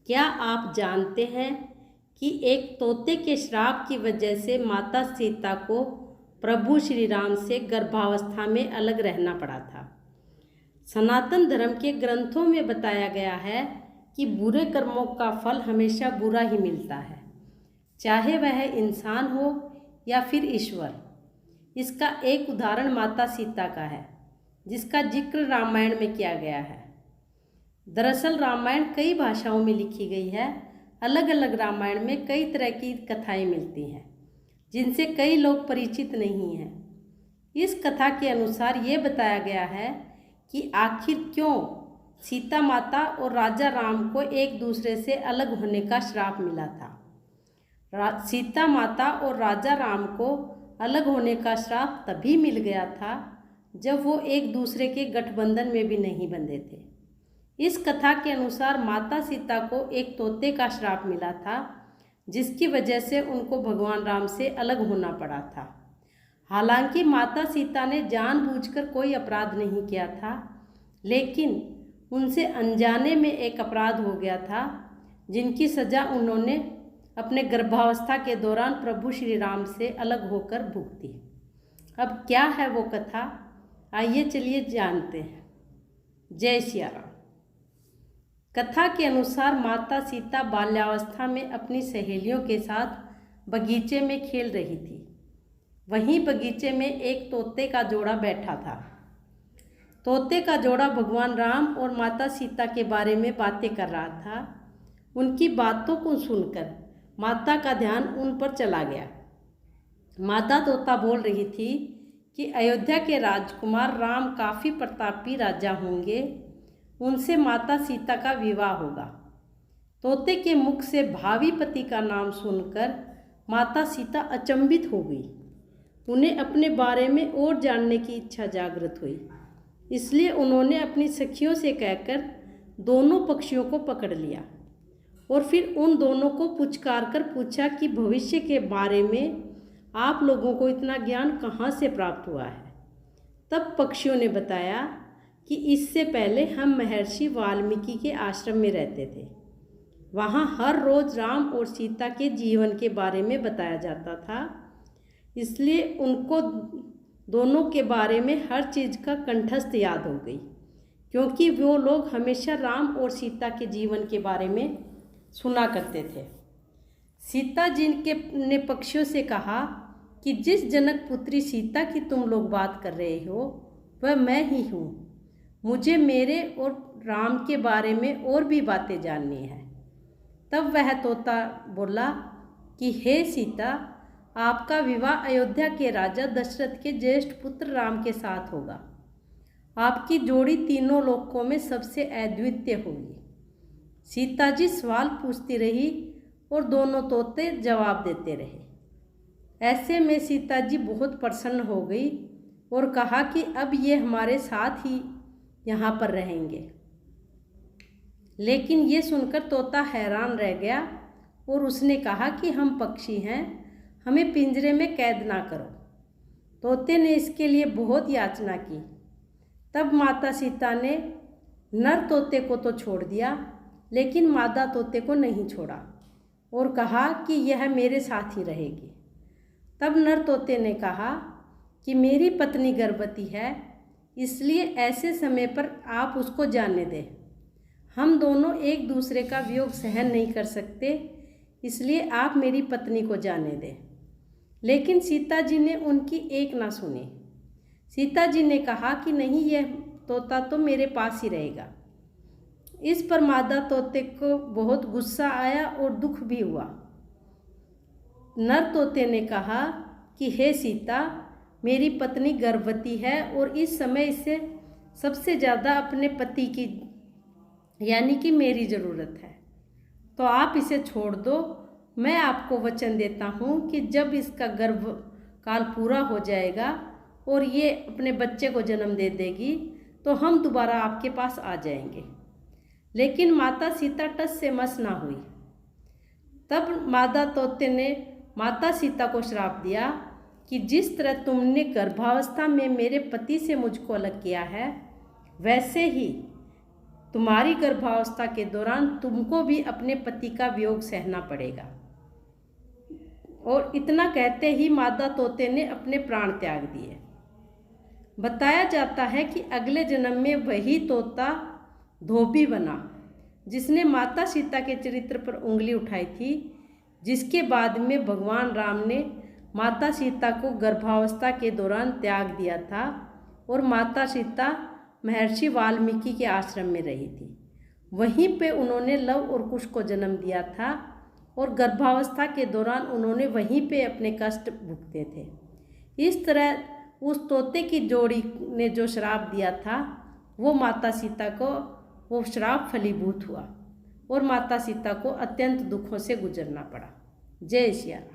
क्या आप जानते हैं कि एक तोते के श्राप की वजह से माता सीता को प्रभु श्री राम से गर्भावस्था में अलग रहना पड़ा था। सनातन धर्म के ग्रंथों में बताया गया है कि बुरे कर्मों का फल हमेशा बुरा ही मिलता है, चाहे वह इंसान हो या फिर ईश्वर। इसका एक उदाहरण माता सीता का है, जिसका जिक्र रामायण में किया गया है। दरअसल रामायण कई भाषाओं में लिखी गई है। अलग अलग रामायण में कई तरह की कथाएं मिलती हैं, जिनसे कई लोग परिचित नहीं हैं। इस कथा के अनुसार ये बताया गया है कि आखिर क्यों सीता माता और राजा राम को एक दूसरे से अलग होने का श्राप मिला था। सीता माता और राजा राम को अलग होने का श्राप तभी मिल गया था जब वो एक दूसरे के गठबंधन में भी नहीं बंधे थे। इस कथा के अनुसार माता सीता को एक तोते का श्राप मिला था, जिसकी वजह से उनको भगवान राम से अलग होना पड़ा था। हालांकि माता सीता ने जानबूझकर कोई अपराध नहीं किया था, लेकिन उनसे अनजाने में एक अपराध हो गया था, जिनकी सज़ा उन्होंने अपने गर्भावस्था के दौरान प्रभु श्री राम से अलग होकर भुगती। अब क्या है वो कथा, आइए चलिए जानते हैं। जय सिया राम। कथा के अनुसार माता सीता बाल्यावस्था में अपनी सहेलियों के साथ बगीचे में खेल रही थी। वहीं बगीचे में एक तोते का जोड़ा बैठा था। तोते का जोड़ा भगवान राम और माता सीता के बारे में बातें कर रहा था। उनकी बातों को सुनकर माता का ध्यान उन पर चला गया। माता तोता बोल रही थी कि अयोध्या के राजकुमार राम काफ़ी प्रतापी राजा होंगे, उनसे माता सीता का विवाह होगा। तोते के मुख से भावी पति का नाम सुनकर माता सीता अचंभित हो गई। उन्हें अपने बारे में और जानने की इच्छा जागृत हुई, इसलिए उन्होंने अपनी सखियों से कहकर दोनों पक्षियों को पकड़ लिया और फिर उन दोनों को पुचकार कर पूछा कि भविष्य के बारे में आप लोगों को इतना ज्ञान कहाँ से प्राप्त हुआ है। तब पक्षियों ने बताया कि इससे पहले हम महर्षि वाल्मीकि के आश्रम में रहते थे। वहाँ हर रोज़ राम और सीता के जीवन के बारे में बताया जाता था, इसलिए उनको दोनों के बारे में हर चीज़ का कंठस्थ याद हो गई, क्योंकि वो लोग हमेशा राम और सीता के जीवन के बारे में सुना करते थे। सीता जी ने पक्षियों से कहा कि जिस जनक पुत्री सीता की तुम लोग बात कर रहे हो वह मैं ही हूँ। मुझे मेरे और राम के बारे में और भी बातें जाननी है। तब वह तोता बोला कि हे सीता, आपका विवाह अयोध्या के राजा दशरथ के ज्येष्ठ पुत्र राम के साथ होगा। आपकी जोड़ी तीनों लोकों में सबसे अद्वितीय होगी। सीता जी सवाल पूछती रही और दोनों तोते जवाब देते रहे। ऐसे में सीता जी बहुत प्रसन्न हो गई और कहा कि अब ये हमारे साथ ही यहाँ पर रहेंगे। लेकिन ये सुनकर तोता हैरान रह गया और उसने कहा कि हम पक्षी हैं, हमें पिंजरे में कैद ना करो। तोते ने इसके लिए बहुत याचना की। तब माता सीता ने नर तोते को तो छोड़ दिया, लेकिन मादा तोते को नहीं छोड़ा और कहा कि यह मेरे साथ ही रहेगी। तब नर तोते ने कहा कि मेरी पत्नी गर्भवती है, इसलिए ऐसे समय पर आप उसको जाने दें। हम दोनों एक दूसरे का वियोग सहन नहीं कर सकते, इसलिए आप मेरी पत्नी को जाने दें। लेकिन सीता जी ने उनकी एक ना सुनी। सीता जी ने कहा कि नहीं, यह तोता तो मेरे पास ही रहेगा। इस पर मादा तोते को बहुत गुस्सा आया और दुख भी हुआ। नर तोते ने कहा कि हे सीता, मेरी पत्नी गर्भवती है और इस समय इसे सबसे ज़्यादा अपने पति की यानी कि मेरी ज़रूरत है, तो आप इसे छोड़ दो। मैं आपको वचन देता हूँ कि जब इसका गर्भ काल पूरा हो जाएगा और ये अपने बच्चे को जन्म दे देगी तो हम दोबारा आपके पास आ जाएंगे। लेकिन माता सीता टस से मस ना हुई। तब मादा तोते ने माता सीता को श्राप दिया कि जिस तरह तुमने गर्भावस्था में मेरे पति से मुझको अलग किया है, वैसे ही तुम्हारी गर्भावस्था के दौरान तुमको भी अपने पति का वियोग सहना पड़ेगा। और इतना कहते ही मादा तोते ने अपने प्राण त्याग दिए। बताया जाता है कि अगले जन्म में वही तोता धोबी बना जिसने माता सीता के चरित्र पर उंगली उठाई थी, जिसके बाद में भगवान राम ने माता सीता को गर्भावस्था के दौरान त्याग दिया था और माता सीता महर्षि वाल्मीकि के आश्रम में रही थी। वहीं पे उन्होंने लव और कुश को जन्म दिया था और गर्भावस्था के दौरान उन्होंने वहीं पे अपने कष्ट भुगते थे। इस तरह उस तोते की जोड़ी ने जो श्राप दिया था वो माता सीता को वो श्राप फलीभूत हुआ और माता सीता को अत्यंत दुखों से गुजरना पड़ा। जय सिया राम।